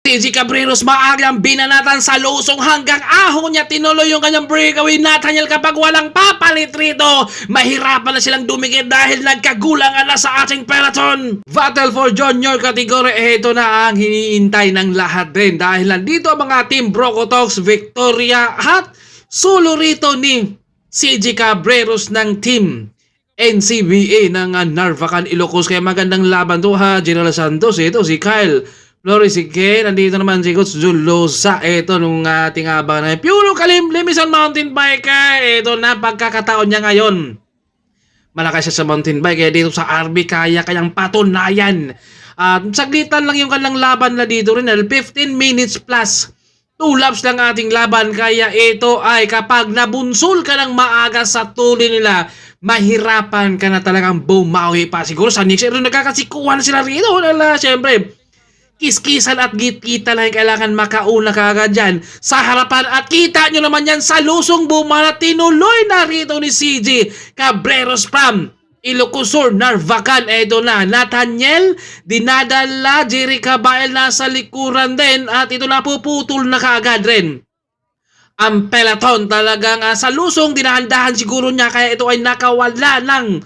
CJ Cabreros maagang binanatan sa lusong hanggang ahon niya tinuloy yung kanyang breakaway. Nathaniel, kapag walang papalit rito, mahirapan na silang dumikit dahil nagkagulangan na sa ating peloton. Battle for Junior category, ito na ang hiniintay ng lahat din dahil nandito ang mga Team Brocotox, Victoria at solo rito ni CJ Cabreros ng Team NCBA ng Narvacan, Ilocos. Kaya magandang laban to ha, General Santos. Ito si Kyle Flores, sige, nandito naman si Coach Zulosa. Ito nung ating abang na Puro Kalimlimison Mountain Biker. Ito na pagkakataon niya ngayon. Malakas siya sa mountain bike. Kaya dito sa RB kaya kayang patunayan. Saglitan lang yung kanilang laban na dito rin. 15 minutes plus 2 laps lang ating laban. Kaya ito ay kapag nabunsul ka ng maaga sa tuloy nila, mahirapan ka na talagang bumawi pa. Siguro sa next year nagkakasikuhan sila rito. Siyempre, kiskisan at git-kita lang kailangan makauna ka agad dyan sa harapan. At kita nyo naman yan sa lusong bumana. Tinuloy na rito ni CJ Cabreros from Ilocos Sur, Narvacan. Ito na, Nathaniel, dinadala, Jerry Cabael nasa likuran din. At ito na, puputol na kaagad rin ang peloton. Talagang sa lusong dinahandahan siguro niya, kaya ito ay nakawala ng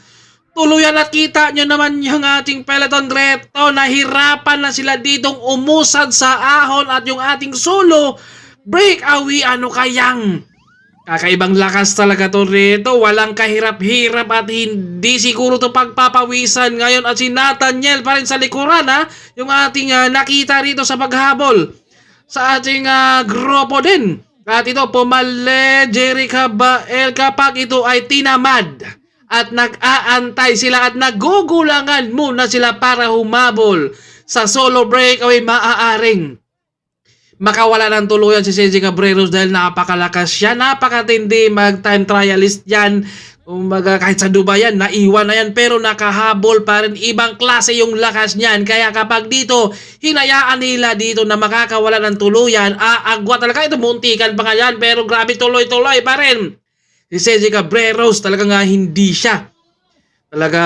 tuluyan. At kita nyo naman yung ating peloton reto, nahirapan na sila ditong umusad sa ahon. At yung ating solo breakaway, ano kayang kakaibang lakas talaga to reto. Walang kahirap-hirap at hindi siguro to pagpapawisan ngayon. At si Nathaniel pa rin sa likuran ha, yung ating nakita rito sa paghabol sa ating grupo din. At ito pumali Jerry Cabael kapag ito ay tinamad at nag-aantay sila at nagugulangan muna sila para humabol sa solo breakaway. Maaaring makawala ng tuluyan si CJ Cabreros dahil napakalakas siya, napakatindi, mag-time trialist yan. Kumbaga kahit sa Dubai yan, naiwan na yan, pero nakahabol pa rin. Ibang klase yung lakas niyan. Kaya kapag dito, hinayaan nila dito na makakawala ng tuluyan, agwa talaga. Ito muntikan pa nga yan, pero grabe tuloy-tuloy pa rin si CJ Cabreros. Talaga nga hindi siya talaga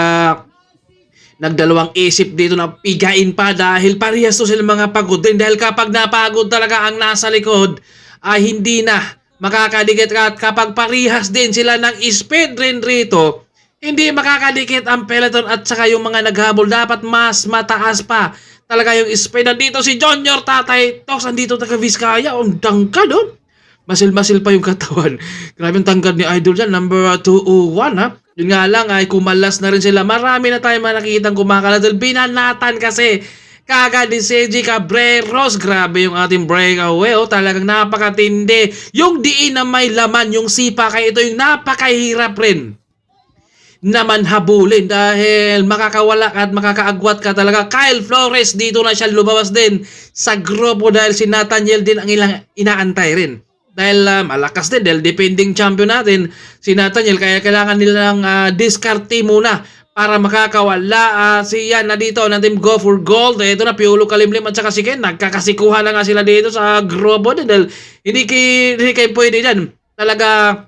nagdalawang isip dito na pigain pa dahil parehas to sila mga pagod din. Dahil kapag napagod talaga ang nasa likod, ay hindi na makakadikit. At kapag parehas din sila ng speed rin rito, hindi makakadikit ang peloton at saka yung mga naghabol. Dapat mas mataas pa talaga yung speed. Nandito si Junior Tatay Tox, andito taga Vizcaya. Ang tangkad doon. Masil-masil pa yung katawan. Grabe yung tangkad ni Idol dyan. Number 201 ha. Yun nga lang ay kumalas na rin sila. Marami na tayo makikitang kumakalas. Binanatan kasi kagad ni CJ Cabreros. Grabe yung ating breakaway. Talagang napakatindi. Yung diin na may laman, yung sipa, kaya ito yung napakahirap rin naman habulin dahil makakawala at makakaagwat ka talaga. Kyle Flores, dito na siya lumabas din sa grupo dahil si Nathaniel din ang ilang inaantay rin. Dahil malakas din, dahil defending champion natin si Nathaniel, kaya kailangan nilang diskarte muna para makakawala. Siya na dito ng Team Go for Gold. Ito na, Piolo Kalimlim at saka si Ken. Nagkakasikuhan na nga sila dito sa grupo din dahil hindi kayo pwede dyan. Talaga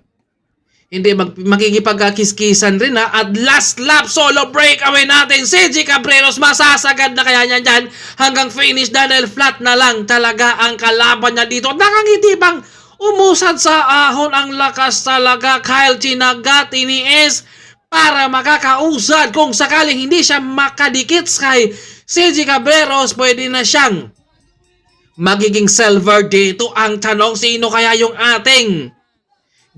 hindi makikipagkiskisan rin ha. At last lap solo breakaway natin, CJ Cabreros, masasagad na kaya niya dyan hanggang finish dahil flat na lang talaga ang kalaban niya dito. Nakangiti bang umusad sa ahon, ang lakas talaga. Kyle Chinaga, tiniis para makakausad. Kung sakaling hindi siya makadikit kay CJ Cabreros, pwede na siyang magiging silver dito. Ang tanong, sino kaya yung ating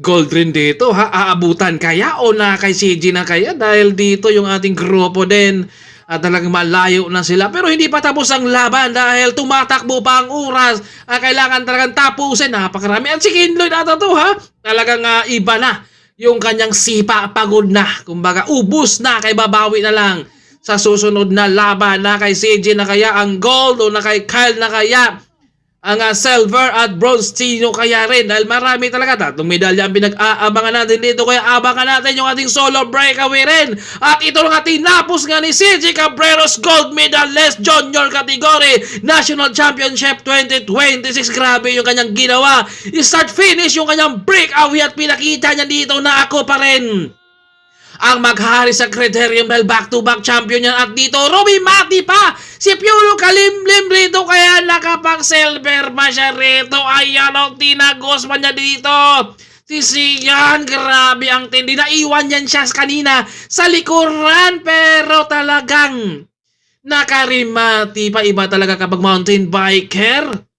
gold rin dito ha? Aabutan kaya o na kay CJ na kaya? Dahil dito yung ating grupo din at talagang malayo na sila. Pero hindi pa tapos ang laban dahil tumatakbo pa ang oras. Kailangan talagang tapusin. Napakarami. At si Kinloy na to ha? Talagang iba na yung kanyang sipa. Pagod na. Kumbaga ubus na. Kay babawi na lang sa susunod na laban. Na kay CJ na kaya ang gold o na kay Kyle na kaya ang silver at bronze, sino kaya rin? Dahil marami talaga. Tatlong medalya ang pinag-aabangan natin dito. Kaya abangan natin yung ating solo breakaway rin. At ito nga tinapos nga ni CJ Cabreros, gold medalist junior category National Championship 2026. Grabe yung kanyang ginawa. Start finish yung kanyang breakaway at pinakita niya dito na ako pa rin ang maghari sa criterium dahil back-to-back champion yan. At dito, rumimati pa si Piolo Kalimlim rito kaya nakapag-silver pa siya rito. Ayan o, tinagos pa niya dito. Si Sian, grabe ang tindi. Naiwan yan siya kanina sa likuran pero talagang nakarimati pa. Iba talaga kapag mountain biker.